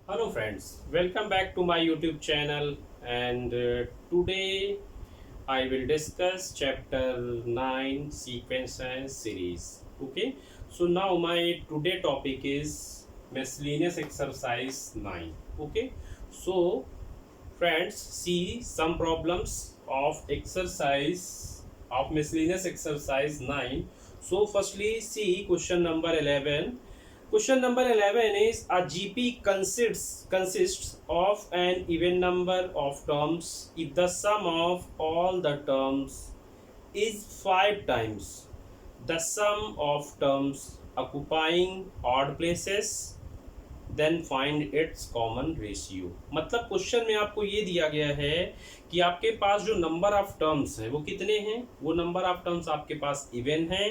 Hello friends, welcome back to my YouTube channel and today I will discuss chapter 9 sequence and series. Okay, so now my today topic is miscellaneous exercise 9. Okay, so friends, see some problems of exercise of miscellaneous exercise 9. So firstly see question number 11. Question number 11 is a GP consists of an even number of terms if the sum of all the terms is 5 times the sum of terms occupying odd places, then find its common ratio. मतलब question में आपको ये दिया गया है कि आपके पास जो नंबर ऑफ टर्म्स है वो कितने हैं। वो नंबर ऑफ टर्म्स आपके पास इवन है।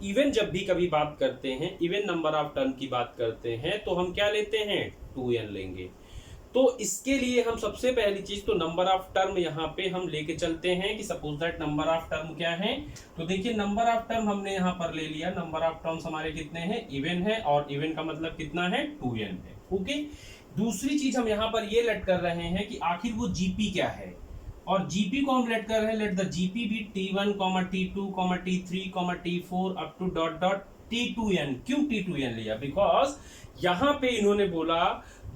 इवन जब भी कभी बात करते हैं, इवन नंबर ऑफ टर्म की बात करते हैं तो हम क्या लेते हैं, 2n लेंगे। तो इसके लिए हम सबसे पहली चीज तो नंबर ऑफ टर्म यहाँ पे हम लेके चलते हैं कि suppose that number of term क्या है। तो देखिए नंबर ऑफ टर्म हमने यहाँ पर ले लिया। नंबर ऑफ टर्म्स हमारे कितने हैं, इवन है, और इवन का मतलब कितना है, 2n है। ओके, दूसरी चीज हम यहाँ पर ये लेट कर रहे हैं कि आखिर वो जीपी क्या है, और जीपी को हम लेट कर रहे हैं, let the GP be T1, T2, T3, T4 up to dot dot T2n। क्यों T2n लिया, बिकॉज यहाँ पे इन्होंने बोला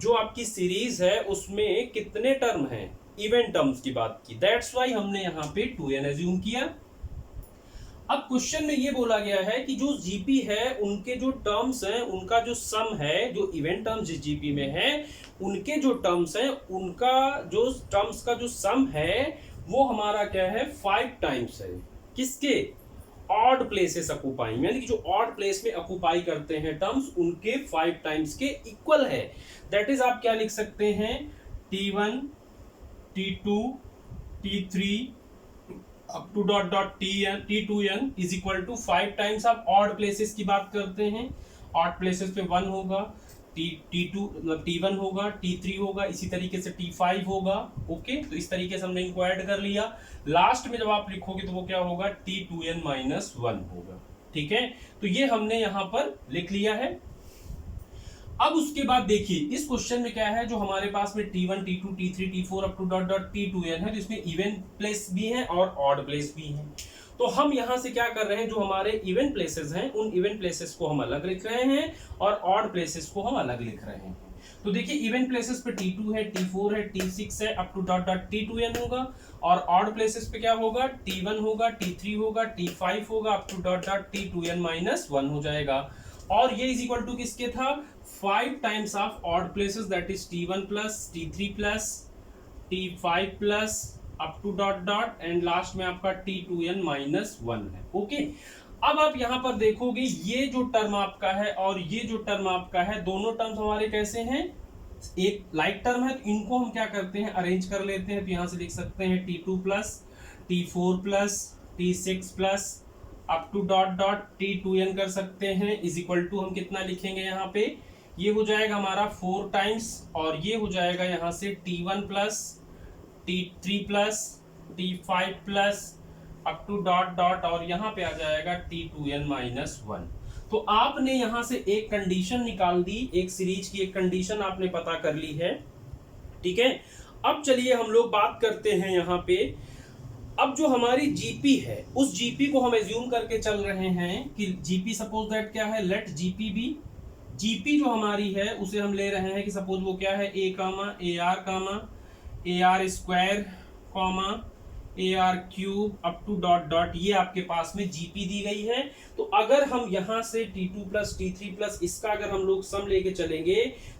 जो आपकी सीरीज है उसमें कितने टर्म हैं, इवन टर्म्स की बात की, दैट्स वाई हमने यहाँ पे 2n एज्यूम किया। अब क्वेश्चन में ये बोला गया है कि जो जीपी है उनके जो टर्म्स हैं उनका जो सम है, जो इवेंट टर्म्स जिस जीपी में है उनके जो टर्म्स हैं उनका जो टर्म्स का जो सम है वो हमारा क्या है, 5 टाइम्स है। किसके, ऑड प्लेसेस अकुपाइंग, यानी कि जो ऑड प्लेस में अकुपाई करते हैं टर्म्स उनके 5 टाइम्स के इक्वल है। दैट इज आप क्या लिख सकते हैं, T1, T2, T3 up to dot dot T2n is equal to 5 times. आप ऑड प्लेसेस की बात करते हैं, ऑड प्लेसेस पे 1 होगा, T2 मतलब T1 होगा, T3 होगा, इसी तरीके से T5 होगा। ओके, तो इस तरीके से हमने इनको ऐड कर लिया। लास्ट में जब आप लिखोगे तो वो क्या होगा, T2n-1 होगा। ठीक है, तो ये हमने यहां पर लिख लिया है। अब उसके बाद देखिए इस क्वेश्चन में क्या है, जो हमारे पास में T1, T2, T3, T4 up to dot dot T2n है, तो इसमें इवन प्लेस भी है और ऑड प्लेस भी है। तो हम यहां से क्या कर रहे हैं, जो हमारे इवन प्लेसेस हैं उन इवन प्लेसेस को हम अलग लिख रहे हैं और ऑड प्लेसेस को हम अलग लिख रहे हैं। तो देखिए इवन प्लेसेस पे T2 है, T4 है, T6 है, up to dot dot T2n होगा, और ऑड प्लेसेस पे क्या होगा, T1 होगा, T3 होगा, T5 होगा, up to dot dot T2n-1 हो जाएगा। और ये इज इक्वल टू किसके था, 5 times of odd places, that is T1 plus T3 plus T5 plus up to dot dot and last में आपका T2n-1 है। ओके, अब आप यहां पर देखोगे ये जो टर्म आपका है और ये जो टर्म आपका है, दोनों टर्म्स हमारे कैसे हैं, एक लाइक टर्म है, तो इनको हम क्या करते हैं, अरेंज कर लेते हैं। तो यहां से लिख सकते हैं T2 plus T4 plus T6 plus up to dot dot T2n कर सकते हैं, इज इक्वल टू हम कितना लिखेंगे यहाँ पे, ये हो जाएगा हमारा 4 टाइम्स, और ये हो जाएगा यहाँ से T1 plus T3 plus T5 plus up to dot dot, और यहाँ पे आ जाएगा T2n-1। तो आपने यहां से एक कंडीशन निकाल दी, एक सीरीज की एक कंडीशन आपने पता कर ली है। ठीक है, अब चलिए हम लोग बात करते हैं यहाँ पे। अब जो हमारी जीपी है उस जीपी को हम एज्यूम करके चल रहे हैं कि जीपी सपोज दैट क्या है, लेट जीपी बी, जीपी जो हमारी है उसे हम ले रहे हैं कि सपोज वो क्या है, a comma a r square comma a r cube up to dot dot, ये आपके पास में जीपी दी गई है। तो अगर हम यहां से T2 प्लस T3 प्लस इसका अगर हम लोग सम लेके चलेंगे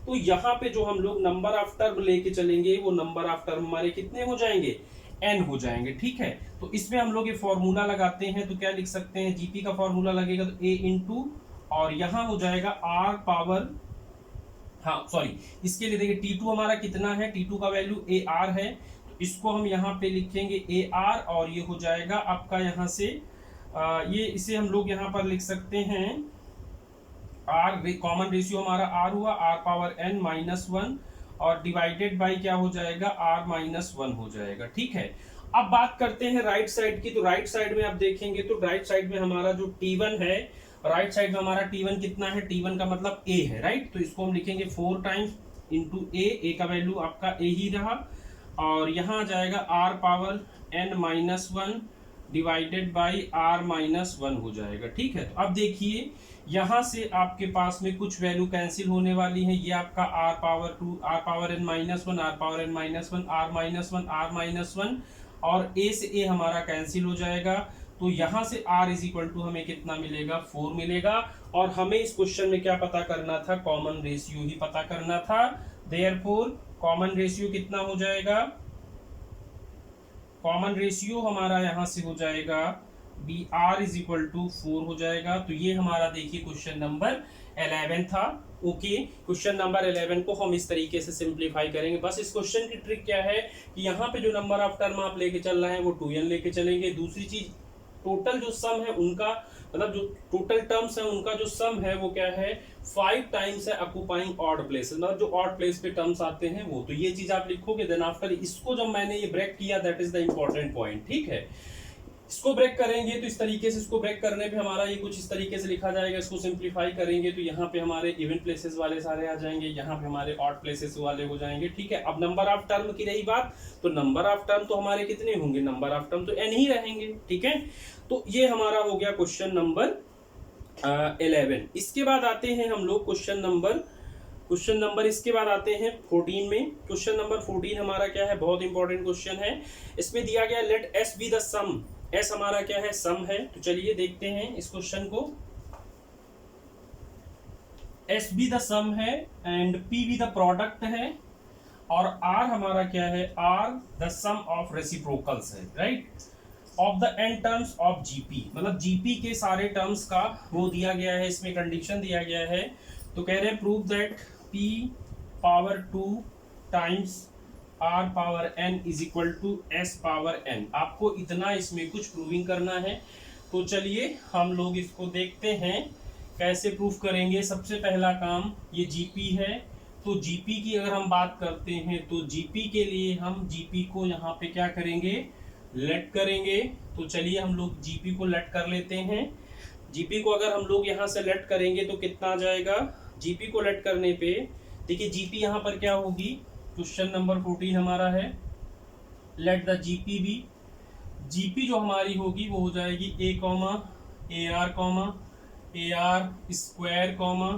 तो यहाँ पे जो हम लोग नंबर ऑफ टर्म लेके चलेंगे वो नंबर ऑफ टर्म हमारे कितने हो जाएंगे, n हो जाएंगे। ठीक है, तो इसमें हम लोग ये फॉर्मूला लगाते हैं, तो क्या लिख सकते हैं, जीपी का फॉर्मूला लगेगा तो a इंटू, और यहां हो जाएगा r पावर, हाँ सॉरी, इसके लिए देखिए T2 हमारा कितना है, T2 का वैल्यू AR है, तो इसको हम यहाँ पे लिखेंगे AR, और ये हो जाएगा आपका यहाँ से ये इसे हम लोग यहाँ पर लिख सकते हैं R, कॉमन रेशियो हमारा R हुआ, R पावर n-1, और डिवाइडेड बाय क्या हो जाएगा, R-1 हो जाएगा। ठीक है, अब बात करते हैं राइट साइड की। तो राइट साइड में आप देखेंगे तो राइट साइड में हमारा जो T1 है, राइट साइड में हमारा T1 कितना है, T1 का मतलब A है, राइट। तो इसको हम लिखेंगे 4 टाइम्स इंटू ए का वैल्यू आपका ए ही रहा, और यहाँ आ जाएगा R power N minus one divided by are minus one हो जाएगा। ठीक है, तो अब देखिए यहाँ से आपके पास में कुछ वैल्यू कैंसिल होने वाली है। ये आपका r power two, r power N minus one, r power N minus one, r minus one, r minus one, और ए से ए हमारा कैंसिल हो जाएगा। तो यहाँ से r इज इक्वल टू हमें कितना मिलेगा, 4 मिलेगा। और हमें इस क्वेश्चन में क्या पता करना था, कॉमन रेशियो ही पता करना था। देयरफॉर कॉमन रेशियो कितना हो जाएगा, कॉमन रेशियो हमारा यहाँ से हो जाएगा b r is equal to 4 हो जाएगा। तो ये हमारा देखिए क्वेश्चन नंबर 11 था। ओके, क्वेश्चन नंबर 11 को हम इस तरीके से सिंप्लीफाई करेंगे। बस इस क्वेश्चन की ट्रिक क्या है कि यहाँ पे जो नंबर ऑफ टर्म आप लेके चल रहे हैं वो 2n लेके चलेंगे। दूसरी चीज, टोटल जो सम है उनका, मतलब जो टोटल टर्म्स है उनका जो सम है वो क्या है, 5 टाइम्स है ऑक्यूपाइंग ऑड प्लेसेस, मतलब जो ऑड प्लेस पे टर्म्स आते हैं वो। तो ये चीज आप लिखोगे। देन आफ्टर इसको जब मैंने ये ब्रेक किया, that is the important point. ठीक है, इसको ब्रेक करेंगे तो इस तरीके से, इसको ब्रेक करने पे हमारा ये कुछ इस तरीके से लिखा जाएगा। इसको सिंप्लीफाई करेंगे तो यहाँ पे हमारे इवन प्लेसेस वाले सारे आ जाएंगे, यहाँ पे हमारे ऑड प्लेसेस वाले हो जाएंगे। ठीक है, अब नंबर ऑफ टर्म की रही बात, तो नंबर ऑफ टर्म तो हमारे कितने होंगे, नंबर ऑफ टर्म तो n ही रहेंगे। ठीक है, तो ये हमारा हो गया क्वेश्चन नंबर 11। इसके बाद आते हैं हम लोग क्वेश्चन नंबर इसके बाद आते हैं 14 में। क्वेश्चन नंबर 14 हमारा क्या है, बहुत इंपॉर्टेंट क्वेश्चन है। इसमें दिया गया let s be the sum, s हमारा क्या है, सम है। तो चलिए देखते हैं इस क्वेश्चन को। एस बी द सम है and p B the product है, और आर हमारा क्या है, r the sum of reciprocals है, right, of the n terms of GP, मतलब जीपी के सारे टर्म्स का वो दिया गया है, इसमें कंडीशन दिया गया है। तो कह रहे हैं prove that p power 2 times r power n is equal to s power n. आपको इतना इसमें कुछ प्रूविंग करना है। तो चलिए हम लोग इसको देखते हैं कैसे प्रूफ करेंगे। सबसे पहला काम, ये जीपी है, तो जीपी की अगर हम बात करते हैं तो जीपी के लिए हम जीपी को यहाँ पे क्या करेंगे, लेट करेंगे। तो चलिए हम लोग जीपी को लेट कर लेते हैं। जीपी को अगर हम लोग यहाँ से लेट करेंगे तो कितना आ जाएगा, जीपी को लेट करने पे देखिए जीपी यहाँ पर क्या होगी, क्वेश्चन नंबर 14 हमारा है let the GP be, GP जो हमारी होगी वो हो जाएगी a comma a r square comma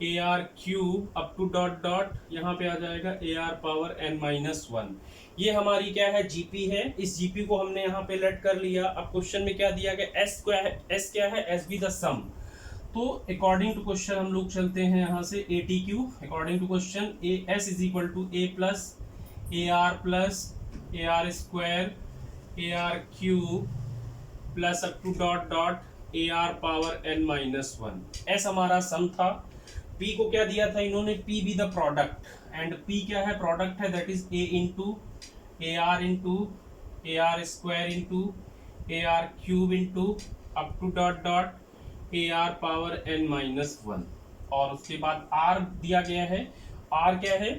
a r cube up to dot dot, यहाँ पे आ जाएगा a r power N minus one. ये हमारी क्या है, जीपी है। इस जीपी को हमने यहाँ पे लेट कर लिया। अब क्वेश्चन में क्या दिया गया, एस क्या है, एस बी द सम। तो अकॉर्डिंग टू क्वेश्चन हम लोग चलते हैं यहाँ से a t q. According to question a s is equal to a plus a r square a r cube plus up to dot dot a r power N minus one. S हमारा sum था। P को क्या दिया था इन्होंने, p B the product, and p क्या है, product है, that is a into a r square into a r cube into up to dot dot a r power N minus one. और उसके बाद आर दिया गया है, आर क्या है,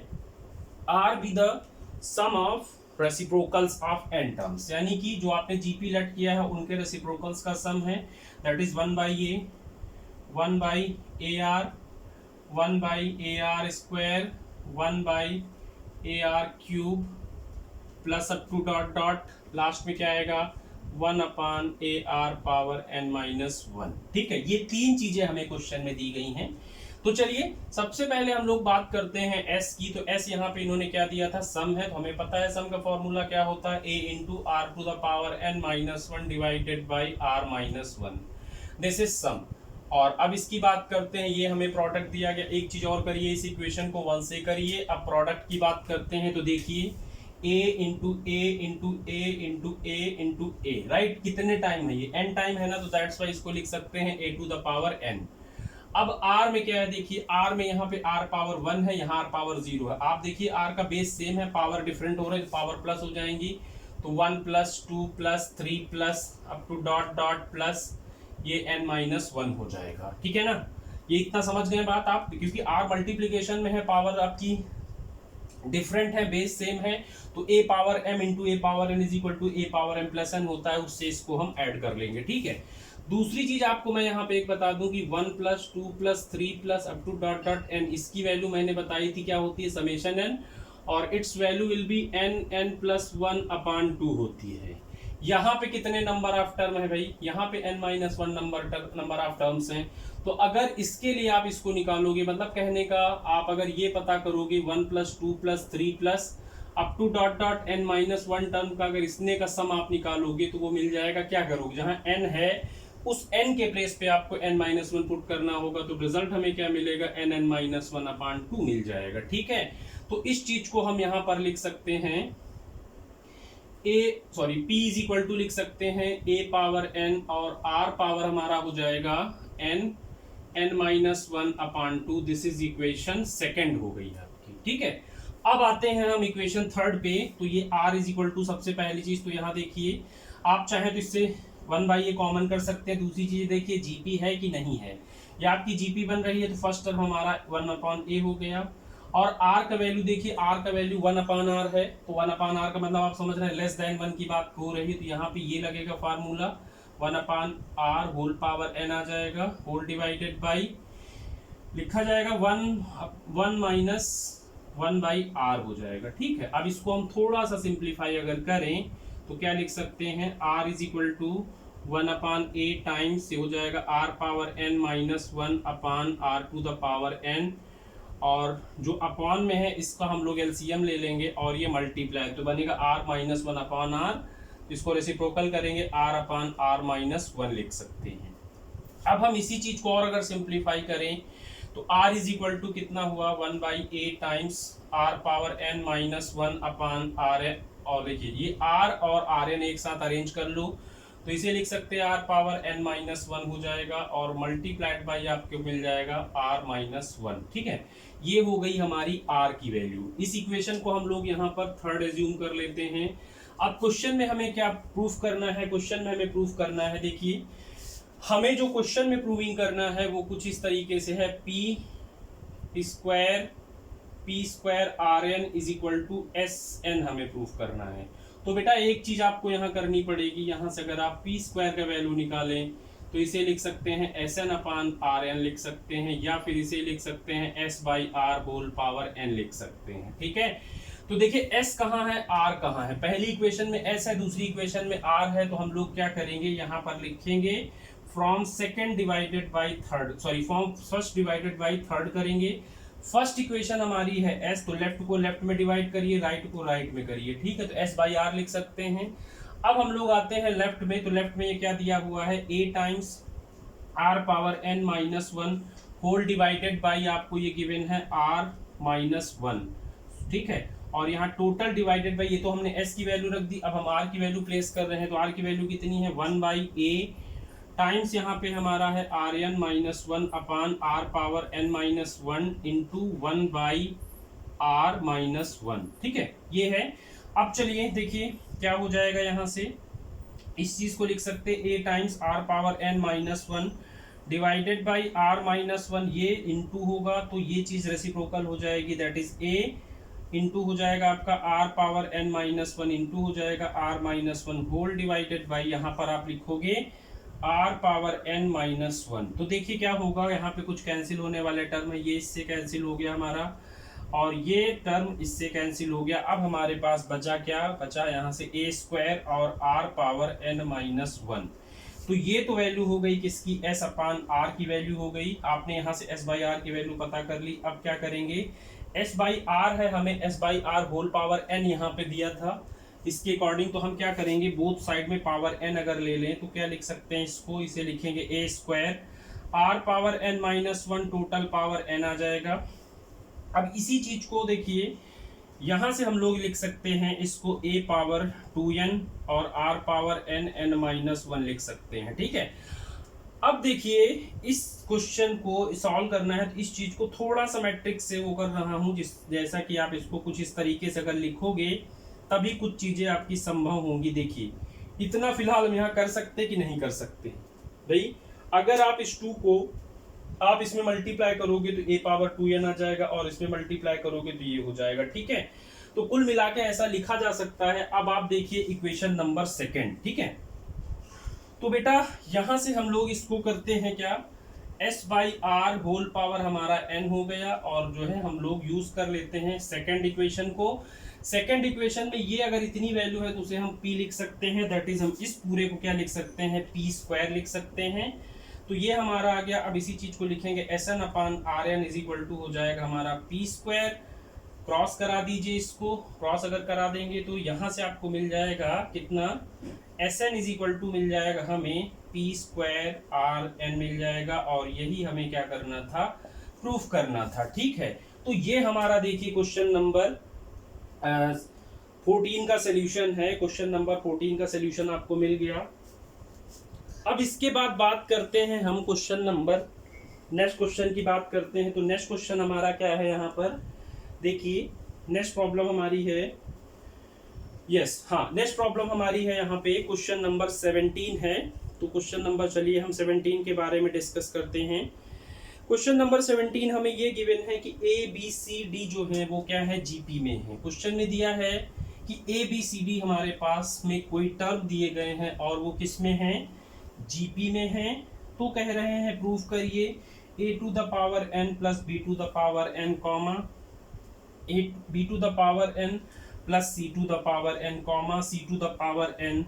r be the sum of reciprocals of n terms, यानी कि जो आपने जीपी लेट किया है उनके रेसिप्रोकल्स का सम है, that is 1 by a r 1 by a r square 1 by a r cube plus up to dot dot last में क्या आएगा 1 upon a r power N minus one. ठीक है, ये तीन चीजें हमें क्वेश्चन में दी गई हैं। तो चलिए सबसे पहले हम लोग बात करते हैं एस की। तो एस यहाँ पे इन्होंने क्या दिया था, सम है, तो हमें पता है सम का फॉर्मूला क्या होता है, a into r to the power N minus one divided by are minus one, this is sum. और अब इसकी बात करते हैं, ये हमें प्रोडक्ट दिया गया। एक चीज और करिए, इस इक्वेशन को 1 से करिए। अब प्रोडक्ट की बात करते हैं, तो देखिए ए इंटू ए इंटू ए इंटू ए इंटू ए, राइट, कितने टाइम है ये, एन टाइम है ना, तो दैट्स वाई इसको लिख सकते हैं ए टू द पावर एन। अब आर में क्या है, देखिए आर में यहाँ पे आर पावर 1 है, यहाँ आर पावर 0 है। आप देखिए आर का बेस सेम है, पावर डिफरेंट हो रहा है, पावर प्लस हो जाएंगी, तो 1 plus 2 plus 3 plus up to dot dot plus ये n माइनस वन हो जाएगा। ठीक है ना, ये इतना समझ गए बात आप, क्योंकि r मल्टीप्लीकेशन में है, पावर आपकी डिफरेंट है, बेस सेम है, तो a power m into a power n is equal to a power m plus n होता है, उससे इसको हम ऐड कर लेंगे। ठीक है, दूसरी चीज आपको मैं यहाँ पे एक बता दूं कि 1 plus 2 plus 3 plus up to dot dot n, इसकी वैल्यू मैंने बताई थी क्या होती है, समेशन एन, और its value will be n n plus 1/2 होती है। यहाँ पे कितने नंबर ऑफ टर्म है भाई, यहाँ पे n-1 नंबर ऑफ टर्म्स हैं। तो अगर इसके लिए आप इसको निकालोगे, मतलब कहने का आप अगर ये पता करोगे 1 plus 2 plus 3 plus up to dot dot n-1 term का अगर इसने का सम आप निकालोगे तो वो मिल जाएगा। क्या करोगे, जहां n है उस n के प्लेस पे आपको n-1 पुट करना होगा, तो रिजल्ट हमें क्या मिलेगा, nn-1/2 मिल जाएगा। ठीक है, तो इस चीज को हम यहां पर लिख सकते हैं p इज इक्वल टू लिख सकते हैं a पावर n, और r पावर हमारा हो जाएगा n-1/2। This is equation second हो गई आपकी। ठीक है, अब आते हैं हम इक्वेशन थर्ड पे। तो ये r इज इक्वल टू, सबसे पहली चीज तो यहाँ देखिए, आप चाहे तो इससे 1/a कॉमन कर सकते हैं। दूसरी चीज देखिए जीपी है कि नहीं है, या आपकी जीपी बन रही है तो फर्स्ट टर्म हमारा 1/a हो गया। और r का वैल्यू देखिए, r का वैल्यू 1/r है, तो 1/r का मतलब आप समझ रहे हैं लेस देन 1 की बात हो रही है, तो यहाँ पे ये लगेगा formula 1/r whole power n आ जाएगा, होल डिवाइडेड बाई लिखा जाएगा 1 माइनस 1/r हो जाएगा। ठीक है, अब इसको हम थोड़ा सा सिंप्लीफाई अगर करें तो क्या लिख सकते हैं, r is equal to 1/a times से हो जाएगा r power n-1/r to the power n, और जो अपॉन में है इसका हम लोग एलसीएम ले लेंगे और ये मल्टीप्लाई, तो बनेगा r-1/r, इसको रेसिप्रोकल करेंगे r/r-1 लिख सकते हैं। अब हम इसी चीज को और अगर सिंप्लीफाई करें तो r इज इक्वल टू कितना हुआ, 1/a times r power n-1/r, और देखिए ये r और rn एक साथ अरेंज कर लो तो इसे लिख सकते हैं r पावर n-1 हो जाएगा, और मल्टीप्लाइड बाई आपको मिल जाएगा r-1। ठीक है, ये हो गई हमारी r की वैल्यू। इस इक्वेशन को हम लोग यहाँ पर थर्ड एज्यूम कर लेते हैं। अब क्वेश्चन में हमें क्या प्रूफ करना है, क्वेश्चन में हमें प्रूफ करना है, देखिए हमें जो क्वेश्चन में प्रूविंग करना है वो कुछ इस तरीके से है, p square rn is equal to sn हमें प्रूफ करना है। तो बेटा एक चीज आपको यहाँ करनी पड़ेगी, यहाँ से अगर आप p स्क्वायर का वैल्यू निकालें तो इसे लिख सकते हैं sn/rn लिख सकते हैं, या फिर इसे लिख सकते हैं s/r होल पावर n लिख सकते हैं। ठीक है, तो देखिए s कहाँ है, r कहाँ है, पहली इक्वेशन में s है, दूसरी इक्वेशन में r है, तो हम लोग क्या करेंगे, यहाँ पर लिखेंगे from second divided by third, sorry from first divided by third करेंगे। फर्स्ट इक्वेशन हमारी है s, तो लेफ्ट को लेफ्ट में डिवाइड करिए, राइट को राइट में करिए। ठीक है, तो s/r लिख सकते हैं। अब हम लोग आते हैं लेफ्ट में, तो लेफ्ट में ये क्या दिया हुआ है, a times r power n-1 whole divided by आपको ये गिवन है r-1। ठीक है, और यहाँ टोटल डिवाइडेड बाई, ये तो हमने s की वैल्यू रख दी, अब हम r की वैल्यू प्लेस कर रहे हैं, तो r की वैल्यू कितनी है, 1/a टाइम्स यहाँ पे हमारा है rn-1 अपान r power n-1 into 1/r-1। ठीक है, ये है। अब चलिए देखिए क्या हो जाएगा, यहाँ से इस चीज को लिख सकते a times r power n-1 divided by r-1, ये इंटू होगा तो ये चीज रेसिप्रोकल हो जाएगी, दैट इज a इंटू हो जाएगा आपका r पावर n-1 इंटू हो जाएगा r-1 होल डिवाइडेड बाई, यहाँ पर आप लिखोगे r पावर n-1। तो देखिए क्या होगा, यहाँ पे कुछ कैंसिल होने वाले टर्म है, ये इससे कैंसिल हो गया हमारा, और ये टर्म इससे कैंसिल हो गया। अब हमारे पास बचा क्या, बचा यहाँ से a स्क्वायर और r पावर n-1। तो ये तो वैल्यू हो गई किसकी, s अपान r की वैल्यू हो गई। आपने यहाँ से s/r की वैल्यू पता कर ली। अब क्या करेंगे, s/r है, हमें s/r होल पावर n यहाँ पे दिया था, इसके अकॉर्डिंग तो हम क्या करेंगे, बोथ साइड में पावर n अगर ले लें तो क्या लिख सकते हैं इसको, इसे लिखेंगे a square r power n-1 total power n आ जाएगा। अब इसी चीज को देखिए यहाँ से हम लोग लिख सकते हैं इसको a पावर 2n और r पावर n-1 लिख सकते हैं। ठीक है, अब देखिए इस क्वेश्चन को सॉल्व करना है तो इस चीज को थोड़ा सा मैट्रिक्स से वो कर रहा हूँ, जैसा कि आप इसको कुछ इस तरीके से अगर लिखोगे तभी कुछ चीजें आपकी संभव होंगी। देखिए इतना फिलहाल हम यहाँ कर सकते कि नहीं कर सकते भाई, अगर आप इस 2 को आप इसमें मल्टीप्लाई करोगे तो a पावर 2n आ जाएगा, और इसमें मल्टीप्लाई करोगे तो ये हो जाएगा। ठीक है, तो कुल मिला के ऐसा लिखा जा सकता है। अब आप देखिए इक्वेशन नंबर सेकंड। ठीक है, तो बेटा यहां से हम लोग इसको करते हैं क्या, s by r whole power हमारा n हो गया, और जो है हम लोग यूज कर लेते हैं सेकेंड इक्वेशन को। सेकेंड इक्वेशन में ये अगर इतनी वैल्यू है तो उसे हम p लिख सकते हैं, दैट इज हम इस पूरे को क्या लिख सकते हैं, p स्क्वायर लिख सकते हैं। तो ये हमारा आ गया। अब इसी चीज को लिखेंगे Sn upon r n is equal to हो जाएगा हमारा p स्क्वायर। क्रॉस करा दीजिए, इसको क्रॉस अगर करा देंगे तो यहां से आपको मिल जाएगा कितना, Sn इज इक्वल टू मिल जाएगा हमें p स्क्वायर आर एन मिल जाएगा, और यही हमें क्या करना था, प्रूफ करना था। ठीक है, तो ये हमारा देखिए क्वेश्चन नंबर 14 का सॉल्यूशन है। क्वेश्चन नंबर 14 का सॉल्यूशन आपको मिल गया। अब इसके बाद बात करते हैं हम क्वेश्चन नंबर, नेक्स्ट क्वेश्चन की बात करते हैं। तो नेक्स्ट क्वेश्चन हमारा क्या है, यहाँ पर देखिए नेक्स्ट प्रॉब्लम हमारी है, नेक्स्ट प्रॉब्लम हमारी है यहाँ पे क्वेश्चन नंबर 17 है। तो क्वेश्चन नंबर, चलिए हम 17 के बारे में डिस्कस करते हैं। क्वेश्चन नंबर 17 हमें ये गिवन है कि ए बी सी डी जो है वो क्या है, जीपी में है। क्वेश्चन में दिया है कि ए बी सी डी हमारे पास में कोई टर्म दिए गए हैं और वो किस में है, जीपी में है। तो कह रहे हैं प्रूफ करिए a to the power n plus b to the power n comma a b to the power n plus c to the power n comma c to the power n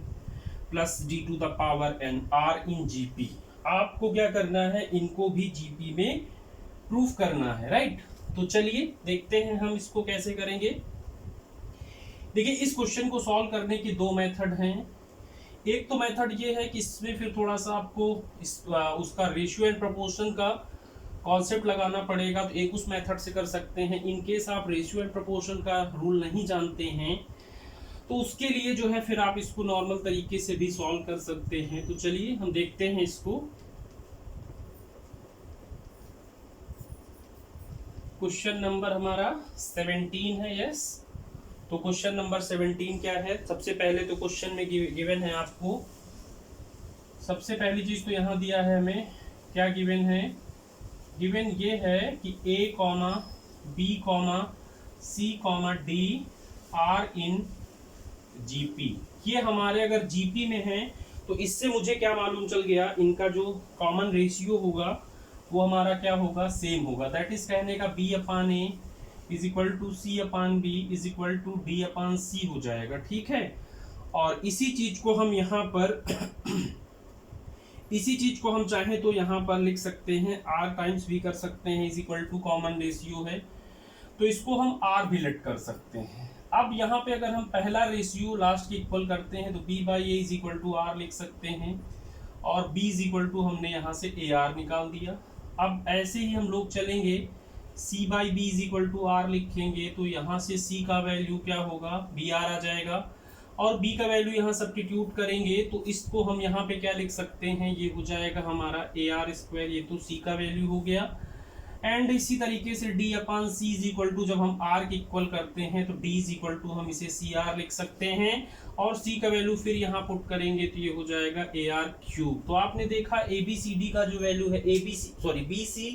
plus d to the power n are in GP. आपको क्या करना है, इनको भी GP में proof करना है, right. तो चलिए देखते हैं हम इसको कैसे करेंगे। देखिए इस क्वेश्चन को सॉल्व करने की दो मेथड हैं। एक तो मेथड ये है कि इसमें फिर थोड़ा सा आपको उसका रेशियो एंड प्रोपोर्शन का कॉन्सेप्ट लगाना पड़ेगा, तो एक उस मेथड से कर सकते हैं। इन केस आप रेशियो एंड प्रोपोर्शन का रूल नहीं जानते हैं तो उसके लिए जो है फिर आप इसको नॉर्मल तरीके से भी सॉल्व कर सकते हैं। तो चलिए हम देखते हैं इसको। क्वेश्चन नंबर हमारा 17 है, यस। तो क्वेश्चन नंबर 17 क्या है, सबसे पहले तो क्वेश्चन में गिवन है आपको, सबसे पहली चीज तो यहाँ दिया है हमें, क्या गिवन है, गिवन ये है कि a comma b comma c comma d are in GP. ये हमारे अगर जीपी में है तो इससे मुझे क्या मालूम चल गया, इनका जो कॉमन रेशियो होगा वो हमारा क्या होगा, सेम होगा। दैट इज कहने का b upon a is equal to c upon b is equal to d upon c हो जाएगा। ठीक है, और इसी चीज को हम यहाँ पर इसी चीज को हम चाहें तो यहाँ पर लिख सकते हैं, आर टाइम्स भी कर सकते हैं, is equal to common ratio है तो इसको हम आर भी लेट कर सकते हैं। अब यहाँ पे अगर हम पहला रेशियो लास्ट के इक्वल करते हैं तो b by a is equal to r लिख सकते हैं, और b इज इक्वल टू हमने यहाँ से ए आर निकाल दिया। अब ऐसे ही हम लोग चलेंगे, c by b is equal to r लिखेंगे तो यहाँ से c का वैल्यू क्या होगा, बी आर आ जाएगा, और b का वैल्यू यहाँ सब्स्टिट्यूट करेंगे तो इसको हम यहाँ पे क्या लिख सकते हैं, ये हो जाएगा हमारा ए आर स्क्वायर, ये तो c का वैल्यू हो गया। एंड इसी तरीके से d upon c is equal to, जब हम r के इक्वल करते हैं तो d इज इक्वल टू हम इसे सी आर लिख सकते हैं, और c का वैल्यू फिर यहाँ पुट करेंगे तो ये हो जाएगा ए आर क्यूब। तो आपने देखा ए बी सी डी का जो वैल्यू है, बी सी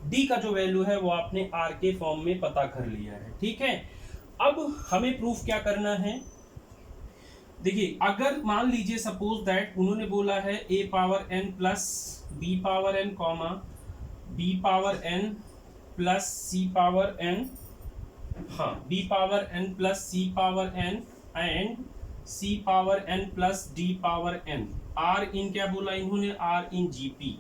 डी का जो वैल्यू है वो आपने r के फॉर्म में पता कर लिया है। ठीक है, अब हमें प्रूफ क्या करना है, देखिए अगर मान लीजिए सपोज दैट उन्होंने बोला है a power n plus b power n comma b power n plus c power n, b power n plus c power n and c power n plus d power n, r इन क्या बोला इन्होंने, r इन gp।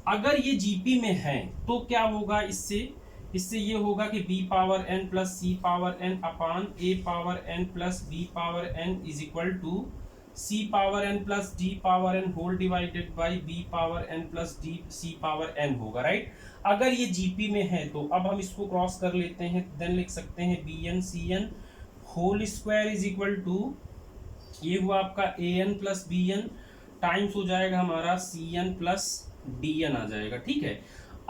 अगर ये gp में है तो क्या होगा, इससे ये होगा कि b power n plus c power n upon a power n plus b power n is equal to c power n plus d power n whole divided by b power n plus d c power n होगा, right. अगर ये gp में है तो अब हम इसको cross कर लेते हैं, देन लिख सकते हैं bn cn whole square is equal to, ये हुआ आपका an प्लस bn टाइम्स हो जाएगा हमारा cn प्लस dn आ जाएगा। ठीक है,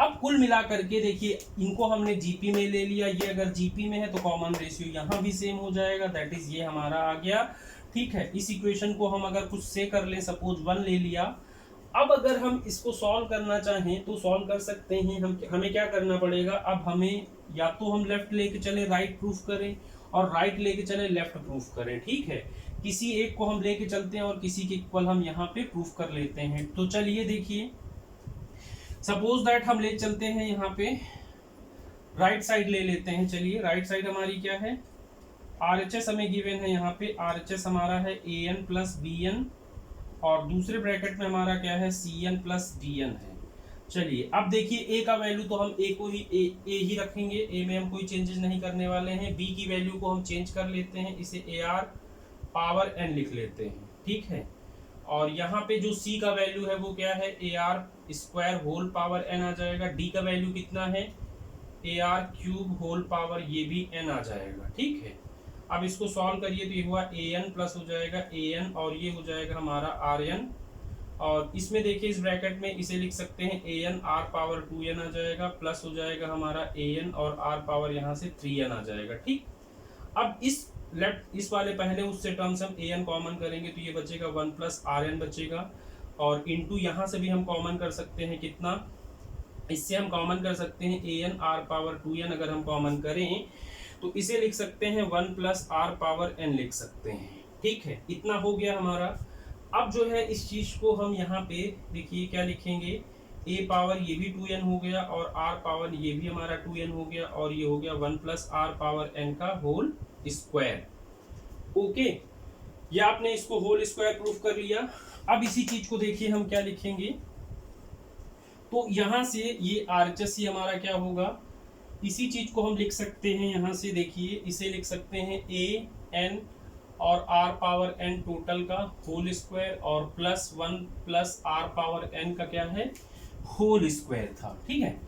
अब कुल मिला करके देखिए इनको हमने जीपी में ले लिया, ये अगर जीपी में है तो कॉमन रेशियो यहाँ भी सेम हो जाएगा, दैट इज ये हमारा आ गया। ठीक है, इस इक्वेशन को हम अगर कुछ से कर लें, सपोज 1 ले लिया। अब अगर हम इसको सॉल्व करना चाहें तो सॉल्व कर सकते हैं। हमें क्या करना पड़ेगा, अब हमें या तो हम लेफ्ट लेके चले राइट प्रूफ करें, और राइट लेके चले लेफ्ट प्रूफ करें। ठीक है, किसी एक को हम लेके चलते हैं और किसी के इक्वल हम यहाँ पे प्रूफ कर लेते हैं। तो चलिए देखिए, सपोज दैट हम ले चलते हैं यहाँ पे राइट साइड ले लेते हैं। चलिए राइट साइड हमारी क्या है, RHS हमें गिवन है यहाँ पे, RHS हमारा है AN प्लस BN और दूसरे ब्रैकेट में हमारा क्या है CN प्लस DN है। चलिए अब देखिए A का वैल्यू तो हम A को ही A ही रखेंगे, A में हम कोई चेंजेस नहीं करने वाले हैं। B की वैल्यू को हम चेंज कर लेते हैं, इसे AR पावर N लिख लेते हैं, ठीक है। और यहाँ पे जो C का वैल्यू है वो क्या है, AR square whole power N आ जाएगा। D का वैल्यू कितना है, AR क्यूब होल पावर ये भी N आ जाएगा, ठीक है। अब इसको सॉल्व करिए तो ये हुआ AN प्लस हो जाएगा AN और ये हो जाएगा हमारा RN। और इसमें देखिए इस ब्रैकेट में इसे लिख सकते हैं AN R पावर 2N आ जाएगा, प्लस हो जाएगा हमारा AN और R पावर यहाँ से 3N आ जाएगा, ठीक। अब इस वाले पहले उससे टर्म्स हम AN कॉमन करेंगे तो ये बचेगा 1 प्लस RN बचेगा। और इंटू यहाँ से भी हम कॉमन कर सकते हैं कितना, इससे हम कॉमन कर सकते हैं AN R पावर 2N। अगर हम कॉमन करें तो इसे लिख सकते हैं 1 प्लस R पावर N लिख सकते हैं, ठीक है। इतना हो गया हमारा। अब जो है इस चीज को हम यहाँ पे देखिए क्या लिखेंगे, A पावर ये भी 2N हो गया और R पावर ये भी हमारा 2N हो गया और ये हो गया 1 प्लस R पावर N का होल स्क्वायर। ओके, ये आपने इसको होल स्क्वायर प्रूफ कर लिया। अब इसी चीज को देखिए हम क्या लिखेंगे, तो यहाँ से ये RHS ही हमारा क्या होगा, इसी चीज को हम लिख सकते हैं यहाँ से देखिए, इसे लिख सकते हैं AN और R पावर N टोटल का होल स्क्वायर और plus 1 plus R power N का क्या है, होल स्क्वायर था, ठीक है।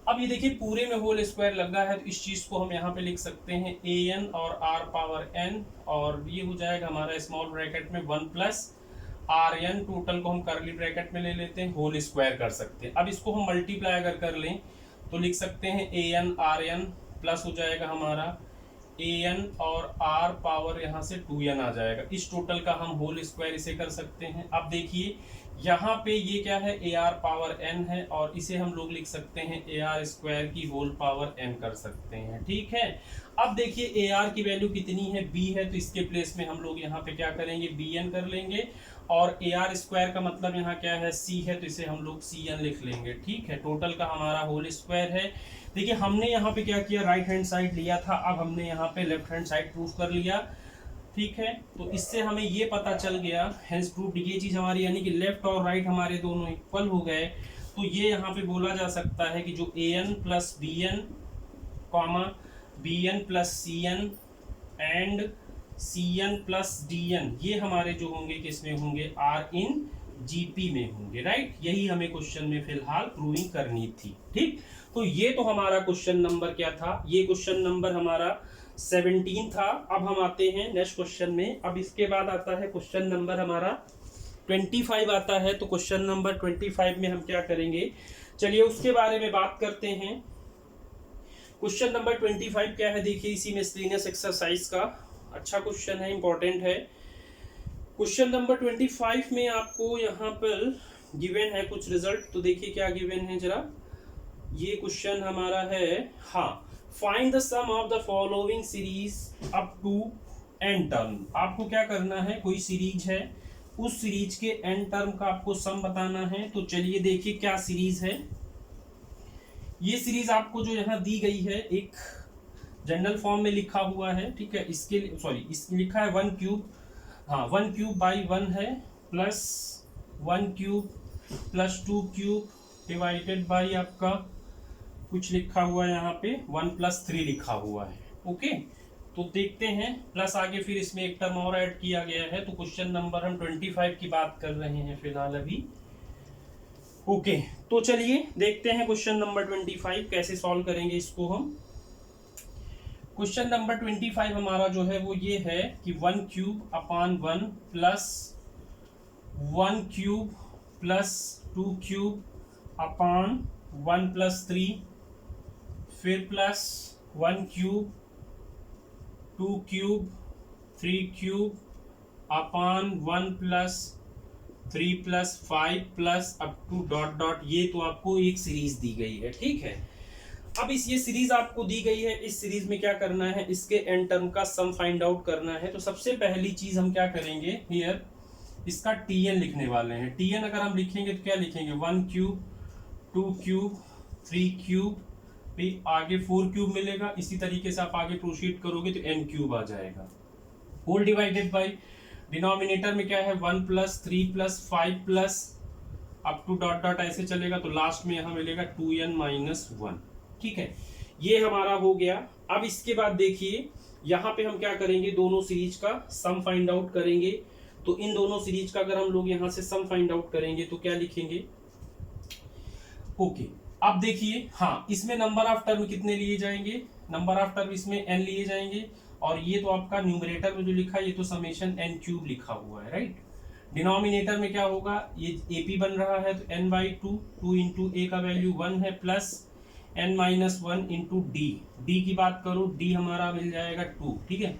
अब ये देखिए पूरे में होल स्क्वायर लगा है तो इस चीज को हम यहाँ पे लिख सकते हैं AN और R पावर N और ये हो जाएगा हमारा स्मॉल ब्रैकेट में 1 प्लस RN टोटल को हम करली ब्रैकेट में ले लेते हैं, होल स्क्वायर कर सकते हैं। अब इसको हम मल्टीप्लाई अगर कर लें तो लिख सकते हैं AN RN प्लस हो जाएगा हमारा AN और R पावर यहाँ से 2N आ जाएगा। इस टोटल का हम होल स्क्वायर इसे कर सकते हैं। अब देखिए यहाँ पे ये क्या है, AR पावर N है और इसे हम लोग लिख सकते हैं AR स्क्वायर की होल पावर N कर सकते हैं, ठीक है। अब देखिए AR की वैल्यू कितनी है, B है, तो इसके प्लेस में हम लोग यहाँ पे क्या करेंगे, BN कर लेंगे। और AR स्क्वायर का मतलब यहाँ क्या है, C है, तो इसे हम लोग CN लिख लेंगे, ठीक है। टोटल का हमारा होल स्क्वायर है। देखिए हमने यहाँ पे क्या किया, राइट हैंड साइड लिया था, अब हमने यहाँ पे लेफ्ट हैंड साइड प्रूफ कर लिया, ठीक है। तो इससे हमें ये पता चल गया, हेंस प्रूफ्ड, ये चीज हमारी यानी कि लेफ्ट और राइट हमारे दोनों इक्वल हो गए। तो ये यहाँ पे बोला जा सकता है कि जो AN plus BN comma BN plus CN and CN plus DN ये हमारे जो होंगे किसमें होंगे, R इन GP में होंगे, राइट। यही हमें क्वेश्चन में फिलहाल प्रूविंग करनी थी, ठीक। तो ये तो हमारा क्वेश्चन नंबर क्या था, ये क्वेश्चन नंबर हमारा 17 था। अब हम आते हैं नेक्स्ट क्वेश्चन में। अब इसके बाद आता है क्वेश्चन नंबर हमारा 25 आता है। तो क्वेश्चन नंबर 25 में हम क्या करेंगे, चलिए उसके बारे में बात करते हैं। क्वेश्चन नंबर 25 क्या है, देखिए इसी मिसलेनियस एक्सरसाइज का अच्छा क्वेश्चन है, इंपॉर्टेंट है। क्वेश्चन नंबर 25 में आपको यहाँ पर गिवन है कुछ रिजल्ट, तो देखिए क्या गिवन है जरा। ये क्वेश्चन हमारा है, हाँ, find the sum of the following series up to n term. आपको क्या करना है, कोई सीरीज है, उस सीरीज के n टर्म का आपको सम बताना है। तो चलिए देखिए क्या सीरीज है। ये सीरीज आपको जो यहाँ दी गई है एक जनरल फॉर्म में लिखा हुआ है, ठीक है। इसके सॉरी इसमें लिखा है 1 क्यूब, हाँ 1 क्यूब बाई 1 है, plus 1 cube plus 2 cube divided by आपका कुछ लिखा हुआ है यहाँ पे 1 प्लस 3 लिखा हुआ है, ओके। तो देखते हैं, प्लस आगे फिर इसमें एक टर्म और ऐड किया गया है। तो क्वेश्चन नंबर हम 25 की बात कर रहे हैं फिलहाल अभी, ओके। तो चलिए देखते हैं क्वेश्चन नंबर 25 कैसे सॉल्व करेंगे इसको हम। क्वेश्चन नंबर 25 हमारा जो है वो ये है कि 1 क्यूब अपान 1 प्लस 1 क्यूब प्लस 2 क्यूब अपान 1 प्लस 3, फिर plus 1 cube 2 cube 3 cube upon 1 plus 3 plus 5 plus up to dot dot. ये तो आपको एक सीरीज दी गई है, ठीक है। अब इस ये सीरीज आपको दी गई है, इस सीरीज में क्या करना है, इसके एन टर्म का सम फाइंड आउट करना है। तो सबसे पहली चीज हम क्या करेंगे हियर, इसका टीएन लिखने वाले हैं। टीएन अगर हम लिखेंगे तो क्या लिखेंगे, 1 क्यूब, 2 क्यूब, 3 क्यूब, फिर आगे 4 क्यूब मिलेगा। इसी तरीके से आप आगे प्रोसीड करोगे तो एन क्यूब आ जाएगा। होल डिवाइडेड बाई डिनोमिनेटर में क्या है, 1 plus 3 plus 5 plus up to dot dot ऐसे चलेगा, तो लास्ट में यहां मिलेगा 2n माइनस 1। ठीक है, ये हमारा हो गया। अब इसके बाद देखिए यहां पे हम क्या करेंगे, दोनों सीरीज का सम फाइंड आउट करेंगे। तो इन दोनों सीरीज का अगर हम लोग यहां से सम फाइंड आउट करेंगे तो क्या लिखेंगे, ओके। अब देखिए हाँ, इसमें नंबर ऑफ टर्म कितने लिए जाएंगे, नंबर ऑफ टर्म इसमें n लिए जाएंगे। और ये तो आपका न्यूमरेटर में जो लिखा है ये तो समेशन n क्यूब लिखा हुआ है, राइट। डिनोमिनेटर में क्या होगा, ये एपी बन रहा है तो n बाई 2, 2 इंटू ए का वैल्यू 1 है, plus n minus 1 into D. D की बात करो, डी हमारा मिल जाएगा 2। ठीक है,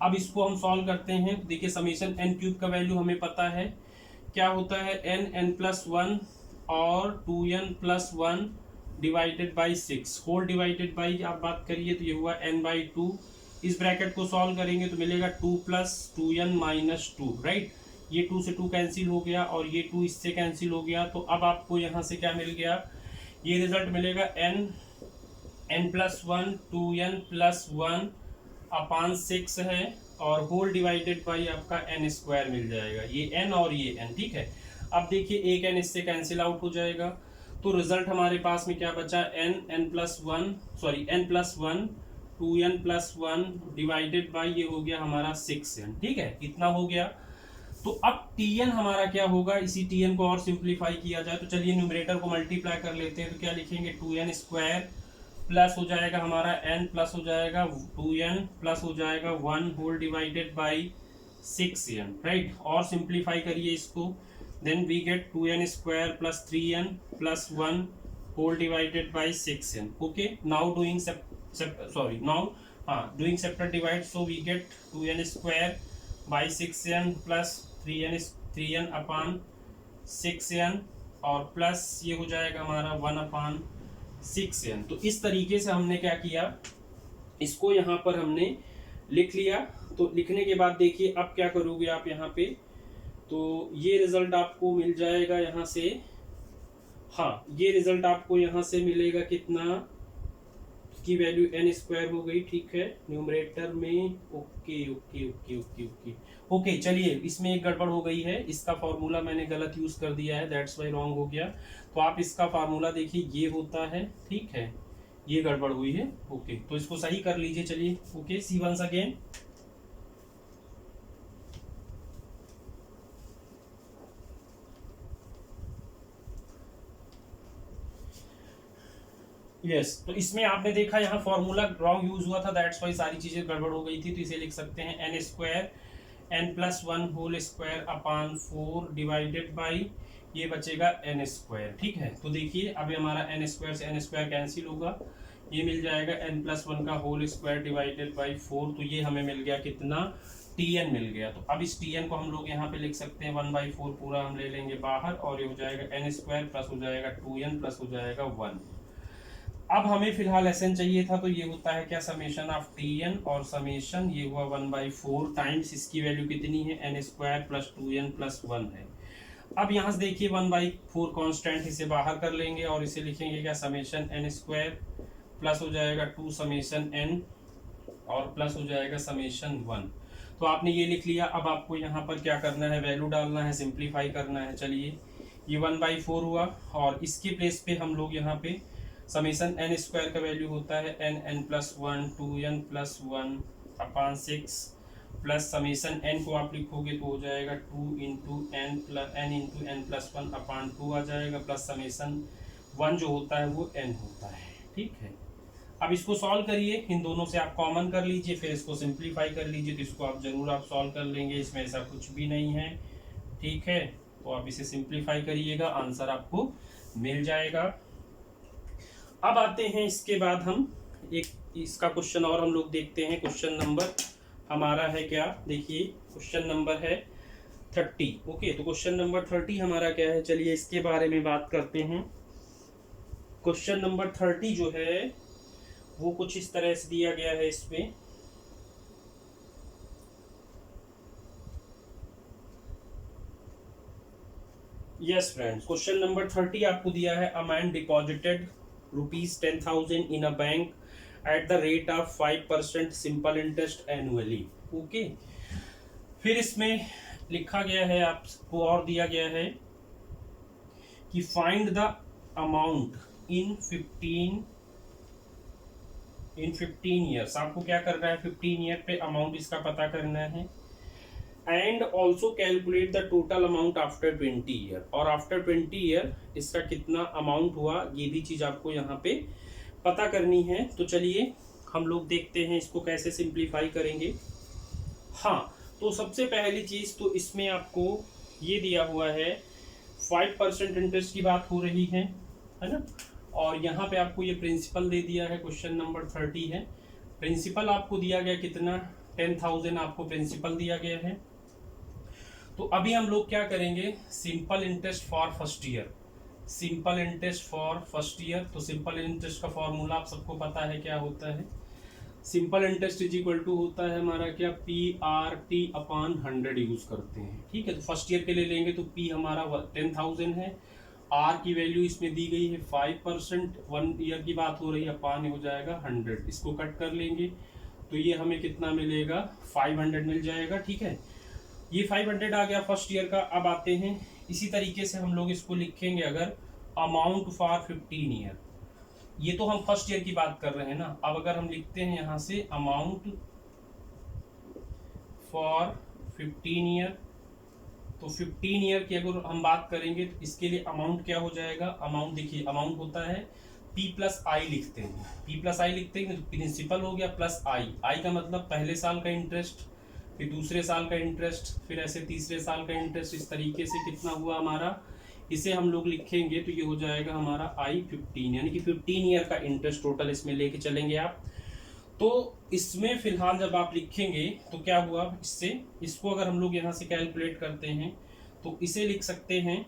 अब इसको हम सॉल्व करते हैं। देखिए समेशन n क्यूब का वैल्यू हमें पता है क्या होता है, n प्लस 1 और 2n plus 1 divided by 6 whole divided by आप बात करिए तो ये हुआ n बाई 2। इस ब्रैकेट को सॉल्व करेंगे तो मिलेगा 2 प्लस 2n माइनस 2, राइट। ये 2 से 2 कैंसिल हो गया और ये 2 इससे कैंसिल हो गया। तो अब आपको यहाँ से क्या मिल गया, ये रिजल्ट मिलेगा n प्लस 1 2n प्लस 1 अपान 6 है, और होल डिवाइडेड बाई आपका n स्क्वायर मिल जाएगा, ये n और ये n। ठीक है, अब देखिए एक n इससे कैंसिल आउट हो जाएगा, तो रिजल्ट हमारे पास में क्या बचा, n plus 1 2n plus 1 divided by ये हो गया हमारा 6n। ठीक है, इतना हो गया। तो अब tn हमारा क्या होगा, इसी tn को और सिंप्लीफाई किया जाए तो चलिए न्यूमरेटर को मल्टीप्लाई कर लेते हैं। तो क्या लिखेंगे, 2n स्क्वायर प्लस हो जाएगा हमारा n प्लस हो जाएगा 2n प्लस हो जाएगा 1 whole divided by 6n, right. और सिंप्लीफाई करिए इसको, then we get 2n square plus 3n plus 1 whole divided by 6n। Okay, now doing doing separate divide, so we get 2n square by 6n plus 3n upon 6n और plus ये हो जाएगा हमारा 1 अपान 6n। तो इस तरीके से हमने क्या किया, इसको यहाँ पर हमने लिख लिया। तो लिखने के बाद देखिए अब क्या करोगे आप यहाँ पे, तो ये रिजल्ट आपको मिल जाएगा यहाँ से, हाँ ये रिजल्ट आपको यहाँ से मिलेगा कितना, की वैल्यू n स्क्वायर हो गई। ठीक है, न्यूमरेटर में okay okay okay okay okay okay. चलिए इसमें एक गड़बड़ हो गई है, इसका फार्मूला मैंने गलत यूज कर दिया है, दैट्स वाई रॉन्ग हो गया। तो आप इसका फार्मूला देखिए ये होता है, ठीक है, ये गड़बड़ हुई है। ओके, तो इसको सही कर लीजिए। चलिए okay, see once again. Yes तो इसमें आपने देखा यहाँ फॉर्मूला रॉन्ग यूज हुआ था, दैट्स वाई सारी चीजें गड़बड़ हो गई थी। तो इसे लिख सकते हैं n square n plus 1 whole square upon 4 divided by ये बचेगा n स्क्वायर। ठीक है, तो देखिए अब हमारा n स्क्वायर से n स्क्वायर कैंसिल होगा, ये मिल जाएगा n प्लस 1 का होल स्क्वायर डिवाइडेड बाई 4। तो ये हमें मिल गया कितना, tn मिल गया। तो अब इस tn को हम लोग यहाँ पे लिख सकते हैं 1/4 पूरा हम ले लेंगे बाहर, और ये हो जाएगा n स्क्वायर प्लस हो जाएगा 2n प्लस हो जाएगा 1। अब हमें फिलहाल एसएन चाहिए था, तो ये होता है क्या, समेशन ऑफ टीएन और समेशन ये हुआ 1/4 टाइम्स इसकी वैल्यू कितनी है, n square plus 2n plus 1 है। अब यहाँ से देखिए 1/4 कांस्टेंट, इसे बाहर कर लेंगे और इसे लिखेंगे क्या, समेशन n स्क्वायर प्लस हो जाएगा 2 समेशन n और प्लस हो जाएगा समेशन 1। तो आपने ये लिख लिया। अब आपको यहाँ पर क्या करना है, वैल्यू डालना है, सिंप्लीफाई करना है। चलिए ये 1/4 हुआ और इसके प्लेस पे हम लोग यहाँ पे समेशन n स्क्वायर का वैल्यू होता है n प्लस 1 2n प्लस 1 अपान 6 प्लस समेशन n को आप लिखोगे तो हो जाएगा 2 इंटू n प्लस 1 अपान 2 आ जाएगा, प्लस समेशन 1 जो होता है वो n होता है। ठीक है, अब इसको सॉल्व करिए, इन दोनों से आप कॉमन कर लीजिए, फिर इसको सिंप्लीफाई कर लीजिए। तो इसको आप जरूर आप सॉल्व कर लेंगे, इसमें ऐसा कुछ भी नहीं है। ठीक है, तो आप इसे सिंप्लीफाई करिएगा, आंसर आपको मिल जाएगा। अब आते हैं इसके बाद हम एक इसका क्वेश्चन और हम लोग देखते हैं। क्वेश्चन नंबर हमारा है क्या, देखिए क्वेश्चन नंबर है 30। ओके, तो क्वेश्चन नंबर 30 हमारा क्या है, चलिए इसके बारे में बात करते हैं। क्वेश्चन नंबर 30 जो है वो कुछ इस तरह से दिया गया है इसमें। यस फ्रेंड्स, क्वेश्चन नंबर 30 आपको दिया है, a man deposited ₹10,000 in a bank at the rate of 5% simple interest annually. Okay, फिर इसमें लिखा गया है, आपको और दिया गया है कि find the amount in 15 years. आपको क्या करना है, 15 ईयर पे अमाउंट इसका पता करना है। And also calculate the total amount after 20 year, और आफ्टर 20 ईयर इसका कितना अमाउंट हुआ, ये भी चीज आपको यहाँ पे पता करनी है। तो चलिए हम लोग देखते हैं इसको कैसे सिंप्लीफाई करेंगे। हाँ, तो सबसे पहली चीज तो इसमें आपको ये दिया हुआ है 5% इंटरेस्ट की बात हो रही है ना, और यहाँ पे आपको ये प्रिंसिपल दे दिया है, क्वेश्चन नंबर 30 है। प्रिंसिपल आपको दिया गया कितना, 10,000 आपको प्रिंसिपल दिया गया है। तो अभी हम लोग क्या करेंगे, simple interest for first year, simple interest for first year. तो सिंपल इंटरेस्ट का फॉर्मूला आप सबको पता है क्या होता है, simple interest is equal to होता है हमारा क्या, PRT/100 यूज करते हैं। ठीक है, तो फर्स्ट ईयर के लिए लेंगे तो P हमारा 10,000 है, R की वैल्यू इसमें दी गई है 5%, 1 ईयर की बात हो रही है, अपान हो जाएगा 100, इसको कट कर लेंगे तो ये हमें कितना मिलेगा, 500 मिल जाएगा। ठीक है, ये 500 आ गया फर्स्ट ईयर का। अब आते हैं इसी तरीके से हम लोग इसको लिखेंगे, अगर अमाउंट फॉर 15 ईयर, ये तो हम फर्स्ट ईयर की बात कर रहे हैं ना। अब अगर हम लिखते हैं यहाँ से अमाउंट फॉर 15 ईयर, तो 15 ईयर की अगर हम बात करेंगे तो इसके लिए अमाउंट क्या हो जाएगा, अमाउंट देखिए, अमाउंट होता है P+I लिखते हैं, P+I लिखते हैं तो प्रिंसिपल हो गया प्लस I का मतलब पहले साल का इंटरेस्ट, फिर दूसरे साल का इंटरेस्ट, फिर ऐसे तीसरे साल का इंटरेस्ट, इस तरीके से कितना हुआ हमारा, इसे हम लोग लिखेंगे तो ये हो जाएगा हमारा I15, यानी कि 15 ईयर का इंटरेस्ट टोटल इसमें लेके चलेंगे आप। तो इसमें फिलहाल जब आप लिखेंगे तो क्या हुआ, इससे इसको अगर हम लोग यहाँ से कैलकुलेट करते हैं तो इसे लिख सकते हैं,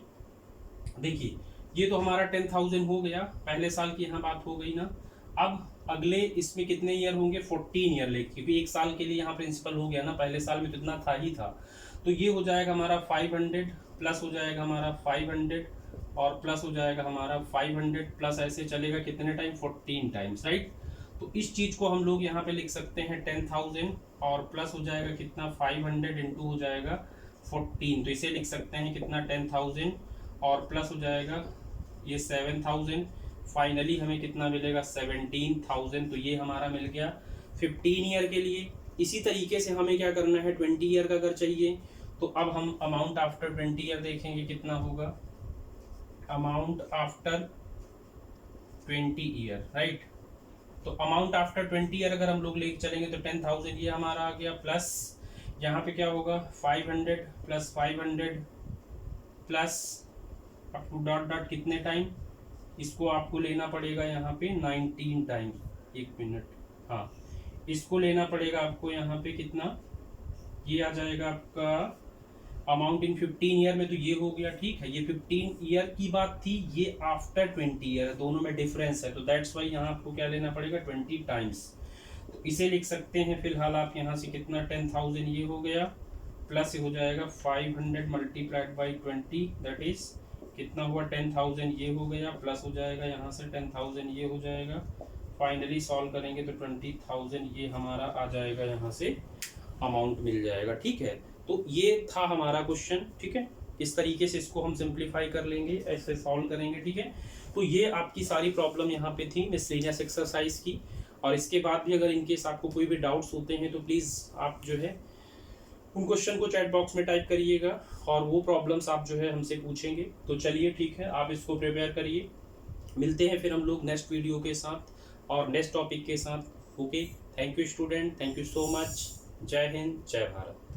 देखिए ये तो हमारा 10,000 हो गया, पहले साल की यहाँ बात हो गई ना। अब अगले इसमें कितने ईयर होंगे, 14 ईयर लेके, क्योंकि एक साल के लिए यहाँ प्रिंसिपल हो गया ना, पहले साल में तो इतना था ही था। तो ये हो जाएगा हमारा 500 प्लस हो जाएगा हमारा 500 और प्लस हो जाएगा हमारा 500 प्लस, ऐसे चलेगा कितने टाइम, 14 टाइम्स, राइट। तो इस चीज को हम लोग यहाँ पे लिख सकते हैं 10,000 और प्लस हो जाएगा कितना, 500 इंटू हो जाएगा 14, तो इसे लिख सकते हैं कितना, 10,000 और प्लस हो जाएगा ये 7,000, फाइनली हमें कितना मिलेगा, 17,000। तो ये हमारा मिल गया 15 ईयर के लिए। इसी तरीके से हमें क्या करना है, 20 ईयर का अगर चाहिए तो अब हम अमाउंट आफ्टर 20 ईयर देखेंगे कितना होगा, अमाउंट आफ्टर 20 ईयर, राइट। तो अमाउंट आफ्टर 20 ईयर अगर हम लोग लेके चलेंगे तो 10,000 ये हमारा आ गया, प्लस यहाँ पे क्या होगा 500 plus 500 plus up to dot dot कितने टाइम, इसको आपको लेना पड़ेगा यहाँ पे 19 टाइम, एक मिनट, हाँ इसको लेना पड़ेगा आपको यहाँ पे कितना, ये आ जाएगा आपका अमाउंट इन 15 ईयर में, तो ये हो गया। ठीक है, ये 15 ईयर की बात थी, ये आफ्टर 20 ईयर, दोनों में डिफरेंस है, तो दैट्स वाई यहाँ आपको क्या लेना पड़ेगा, 20 टाइम्स। तो इसे लिख सकते हैं फिलहाल आप यहाँ से कितना, 10,000 ये हो गया, प्लस हो जाएगा 500 मल्टीप्लाइड बाई 20, दैट इज कितना हुआ, 10,000 ये हो गया, प्लस हो जाएगा यहाँ से 10,000 ये हो जाएगा, फाइनली सॉल्व करेंगे तो 20,000 ये हमारा आ जाएगा, यहाँ से अमाउंट मिल जाएगा। ठीक है, तो ये था हमारा क्वेश्चन। ठीक है, इस तरीके से इसको हम सिंप्लीफाई कर लेंगे, ऐसे सॉल्व करेंगे। ठीक है, तो ये आपकी सारी प्रॉब्लम यहाँ पे थी मिसलेनियस एक्सरसाइज की, और इसके बाद भी अगर इनकेस आपको कोई भी डाउट्स होते हैं तो प्लीज़ आप जो है उन क्वेश्चन को चैट बॉक्स में टाइप करिएगा, और वो प्रॉब्लम्स आप जो है हमसे पूछेंगे। तो चलिए ठीक है, आप इसको प्रिपेयर करिए, मिलते हैं फिर हम लोग नेक्स्ट वीडियो के साथ और नेक्स्ट टॉपिक के साथ। Okay, thank you student, thank you so much, जय हिंद, जय भारत।